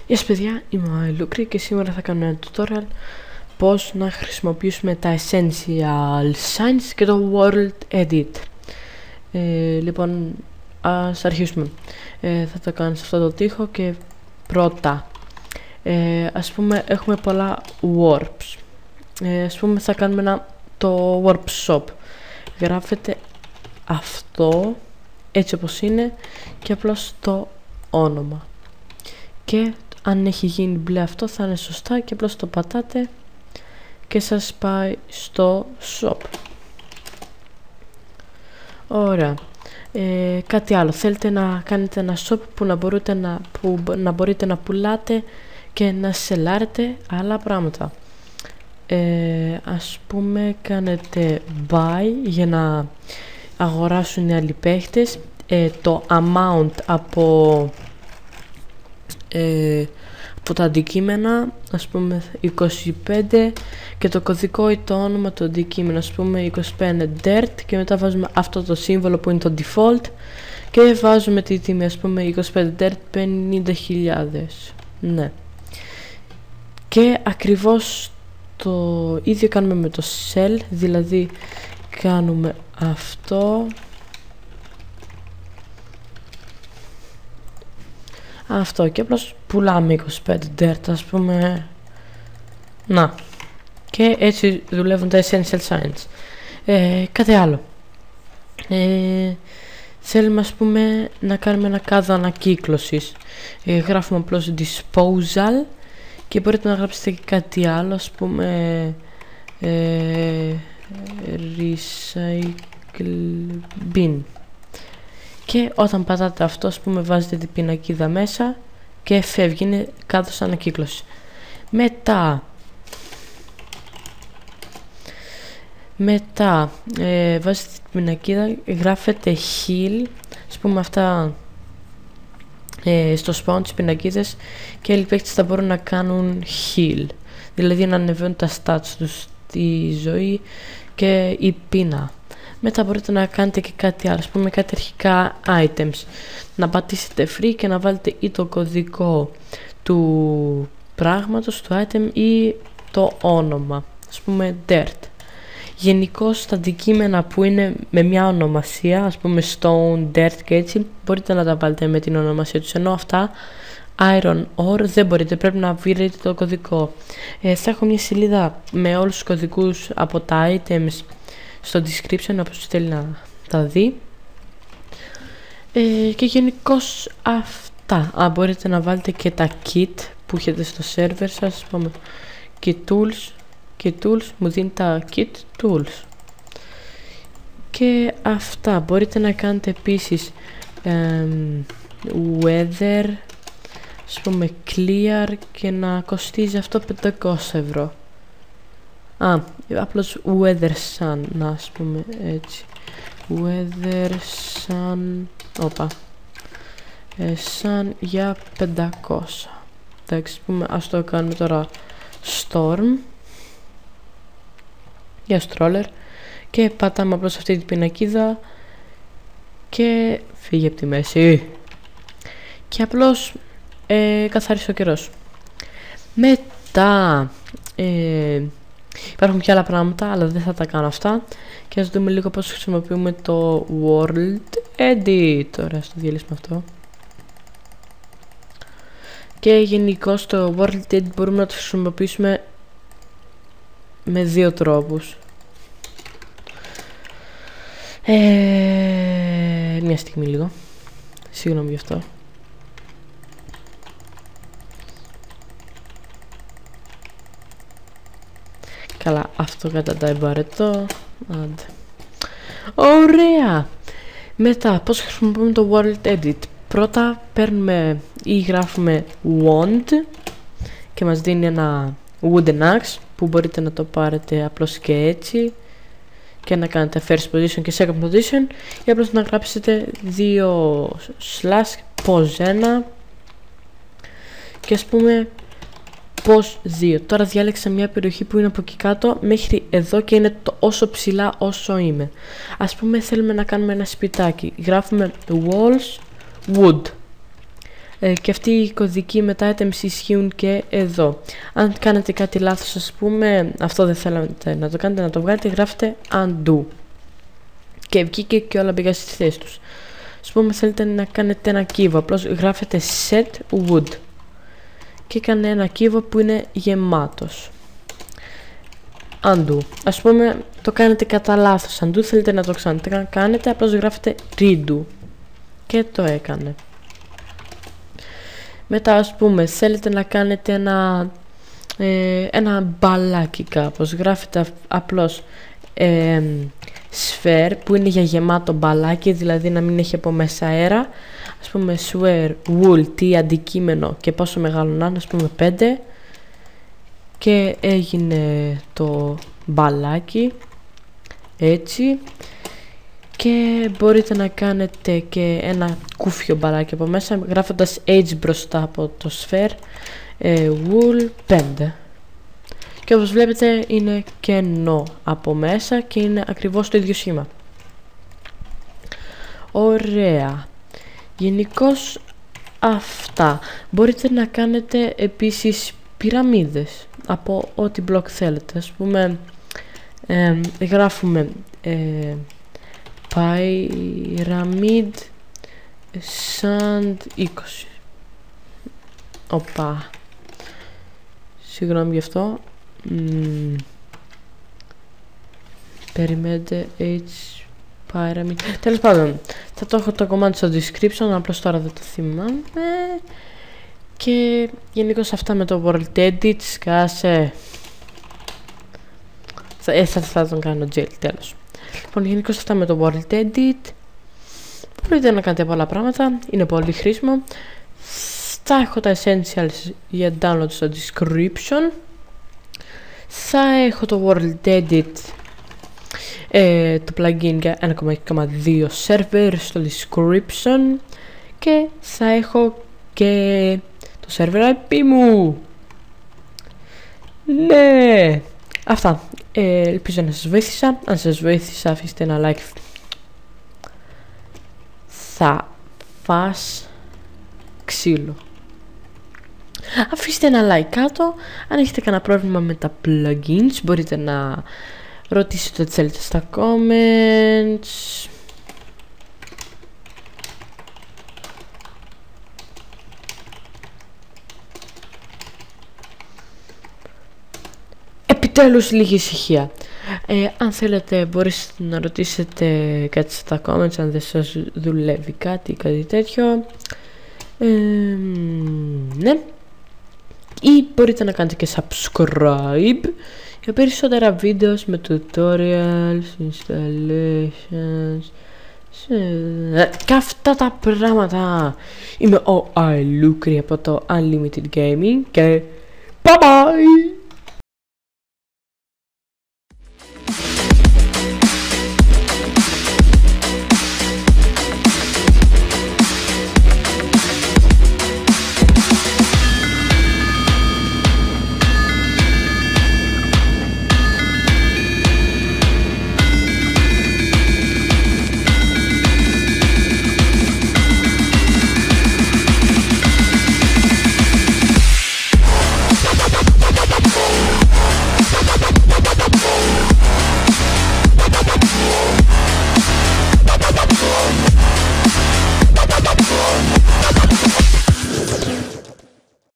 Γεια σας παιδιά, είμαι ο Λούκρη και σήμερα θα κάνω ένα tutorial πώς να χρησιμοποιήσουμε τα Essential Signs και το World Edit. Λοιπόν, ας αρχίσουμε. Θα το κάνω σε αυτό το τοίχο και πρώτα ας πούμε έχουμε πολλά warps. Ας πούμε θα κάνουμε το warp shop. Γράφετε αυτό έτσι όπως είναι και απλώς το όνομα. Και αν έχει γίνει μπλε αυτό θα είναι σωστά και απλώς το πατάτε και σας πάει στο shop. Ωραία. Κάτι άλλο. Θέλετε να κάνετε ένα shop που να μπορείτε να πουλάτε και να σελάρετε άλλα πράγματα. Ας πούμε κάνετε buy για να αγοράσουν οι άλλοι παίχτες. Το amount από τα αντικείμενα, ας πούμε 25, και το κωδικό ή το όνομα του αντικείμενου, ας πούμε 25 dirt, και μετά βάζουμε αυτό το σύμβολο που είναι το default και βάζουμε τη τιμή, ας πούμε 25 dirt 50.000. Ναι. Και ακριβώς το ίδιο κάνουμε με το sell, δηλαδή κάνουμε αυτό. Αυτό και απλώς πουλάμε 25 dirt, ας πούμε. Να. Και έτσι δουλεύουν τα Essential Signs. Κάτι άλλο. Θέλουμε, ας πούμε, να κάνουμε ένα κάδο ανακύκλωσης. Γράφουμε απλώς disposal και μπορείτε να γράψετε και κάτι άλλο, ας πούμε recycle bin. Και όταν πατάτε αυτό, ας πούμε, βάζετε την πινακίδα μέσα και φεύγει, είναι κάδος ανακύκλωση. Μετά βάζετε την πινακίδα, γράφετε heal, ας πούμε αυτά στο spawn τις πινακίδες, και οι παίκτες θα μπορούν να κάνουν heal, δηλαδή να ανεβαίνουν τα stats τους στη ζωή και η πείνα. Μετά μπορείτε να κάνετε και κάτι άλλο, ας πούμε κάτι αρχικά items, να πατήσετε free και να βάλετε ή το κωδικό του πράγματος, του item, ή το όνομα, ας πούμε dirt. Γενικώς τα αντικείμενα που είναι με μια ονομασία, ας πούμε stone, dirt και έτσι, μπορείτε να τα βάλετε με την ονομασία τους, ενώ αυτά iron ore δεν μπορείτε, πρέπει να βρείτε το κωδικό. Θα έχω μια σελίδα με όλους τους κωδικούς από τα items στο description, όπως θέλει να τα δει. Και γενικώς αυτά. Μπορείτε να βάλετε και τα kit που έχετε στο server σας, πούμε και tools, μου δίνει τα kit tools. Και αυτά. Μπορείτε να κάνετε επίσης weather, ας πούμε clear, και να κοστίζει αυτό 500 ευρώ. Απλώς weather sun, να ας πούμε έτσι, weather sun, sun για 500. Εντάξει, ας το κάνουμε τώρα storm για stroller, και πατάμε απλώς αυτή την πινακίδα και φύγει από τη μέση και απλώς καθάρισε ο καιρός. Μετά υπάρχουν και άλλα πράγματα, αλλά δεν θα τα κάνω αυτά, και ας δούμε λίγο πώς χρησιμοποιούμε το World Edit. Τώρα ας το διαλύσουμε αυτό. Και γενικώς το World Edit μπορούμε να το χρησιμοποιήσουμε με δύο τρόπους. Μια στιγμή λίγο. Συγγνώμη γι' αυτό. Καλά, αυτό καταντάει βαρετό. Άντε. Ωραία! Μετά, πώς χρησιμοποιούμε το World Edit. Πρώτα παίρνουμε ή γράφουμε wand και μας δίνει ένα wooden axe που μπορείτε να το πάρετε απλώς και έτσι και να κάνετε first position και second position, ή απλώς να γράψετε 2 slash pose 1 και ας πούμε pose 2. Τώρα διάλεξα μια περιοχή που είναι από εκεί κάτω μέχρι εδώ και είναι όσο ψηλά όσο είμαι. Ας πούμε θέλουμε να κάνουμε ένα σπιτάκι, γράφουμε walls wood. και αυτοί οι κωδικοί με τα items ισχύουν και εδώ. Αν κάνετε κάτι λάθος, ας πούμε, αυτό δεν θέλετε να το κάνετε, να το βγάλετε, γράφετε undo. Και βγήκε και όλα πήγα στις θέσεις τους. Ας πούμε, θέλετε να κάνετε ένα κύβο, απλώς γράφετε set wood. Και έκανε ένα κύβο που είναι γεμάτος. Undo. Ας πούμε, το κάνετε κατά λάθος. Undo, θέλετε να το ξανακάνετε, απλώς γράφετε redo. Και το έκανε. Μετά, ας πούμε, θέλετε να κάνετε ένα μπαλάκι κάπως. Γράφετε απλώς sphere, που είναι για γεμάτο μπαλάκι, δηλαδή να μην έχει από μέσα αέρα. Ας πούμε, square wool, τι αντικείμενο και πόσο μεγάλο να είναι, ας πούμε 5. Και έγινε το μπαλάκι έτσι. Και μπορείτε να κάνετε και ένα κούφιο μπαλάκι από μέσα, γράφοντας H μπροστά από το sphere, wool 5. Και όπως βλέπετε είναι κενό από μέσα και είναι ακριβώς το ίδιο σχήμα. Ωραία. Γενικώς αυτά. Μπορείτε να κάνετε επίσης πυραμίδες από ό,τι μπλοκ θέλετε. Ας πούμε, γράφουμε pyramid sand 20. Οπα. Συγγνώμη γι' αυτό. Περιμένετε H pyramid. Τέλος πάντων, θα το έχω το κομμάτι στο description, απλώς τώρα δεν το θυμάμαι. Και γενικώς αυτά με το world edit, σκάσε. Θα τον κάνω jail, τέλος. Λοιπόν, γενικώς αυτά με το world edit. Μπορείτε να κάνετε πολλά πράγματα, είναι πολύ χρήσιμο. Θα έχω τα essentials για download στο description. Θα έχω το world edit, το plugin για 1.2 server στο description. Και θα έχω και το server IP μου. Ναι, αυτά. Ελπίζω να σας βοήθησα. Αν σας βοήθησα, αφήστε ένα like. Θα φας ξύλο. Αφήστε ένα like κάτω. Αν έχετε κανένα πρόβλημα με τα plugins, μπορείτε να ρωτήσετε ό,τι θέλετε στα comments. Επιτέλους λίγη ησυχία. Αν θέλετε μπορείτε να ρωτήσετε κάτι στα comments, αν δεν σας δουλεύει κάτι τέτοιο. Ναι. Ή μπορείτε να κάνετε και subscribe για περισσότερα βίντεο με tutorials, installations και αυτά τα πράγματα. Είμαι ο iLukri από το Unlimited Gaming και bye bye!